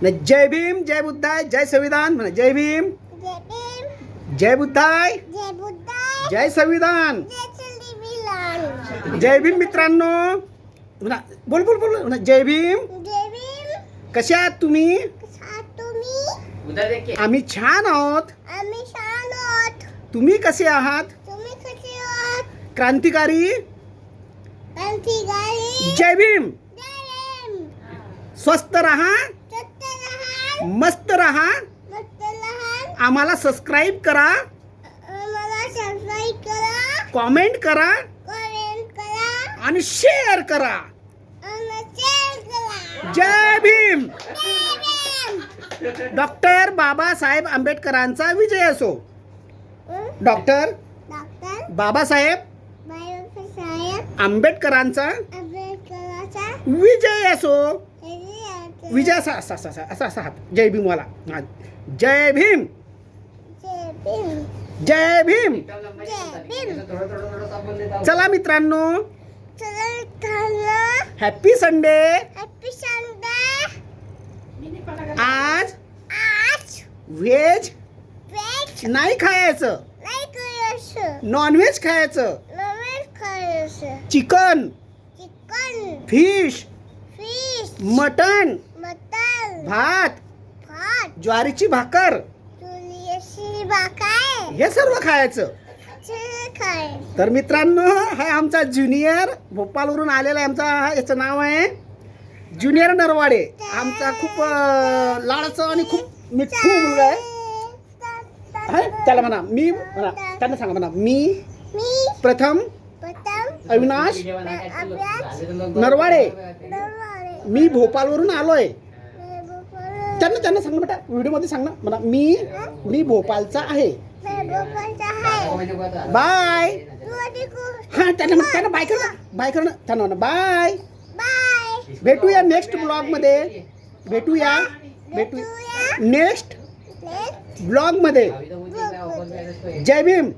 जय भीम, जय बुद्धाय, जय संविधान म्हणा. जय भीम, जय बुद्धाय, जय संविधान. जय भीम मित्रांनो म्हणा. बोल बोल बोल म्हणा. जय भीम. कसे आहात तुम्ही? आम्ही छान आहोत. तुम्ही कसे आहात? क्रांतिकारी. जय भीम. स्वस्थ रहा, मस्त रहा. आम्हाला सबस्क्राईब करा, कॉमेंट करा आणि शेअर करा. जय भीम. डॉक्टर बाबासाहेब आंबेडकरांचा विजय असो. डॉक्टर बाबासाहेब आंबेडकरांचा विजय असो. विजय असा असा असा असा असा हात. जय भीम वाला. जय भीम, जय भीम. चला मित्रांनो, हॅपी संडे. आज व्हेज नाही खायचं, नॉनव्हेज खायचं. चिकन, फिश, मटन, भात, ज्वारीची भाकर, हे सर्व खायचं. तर मित्रांनो, हा आमचा ज्युनियर भोपाळवरून आलेला आहे. आमचा याचं नाव आहे ज्युनियर नरवाडे. आमचा खूप लाडाचा आणि खूप मिठू मुलगा आहे. त्याला म्हणा मी म्हणा. त्यांना सांगा म्हणा. मी प्रथम अविनाश नरवाडे. मी भोपाळवरून आलोय. त्यांना सांग बेटा, व्हिडिओ मध्ये सांग ना म्हणा. मी भोपाळचा आहे. बाय. हा त्यांना बाय कर ना. बाय कर ना त्यांना म्हणा. बाय. भेटूया नेक्स्ट ब्लॉग मध्ये. भेटूया नेक्स्ट ब्लॉग मध्ये. जय भीम.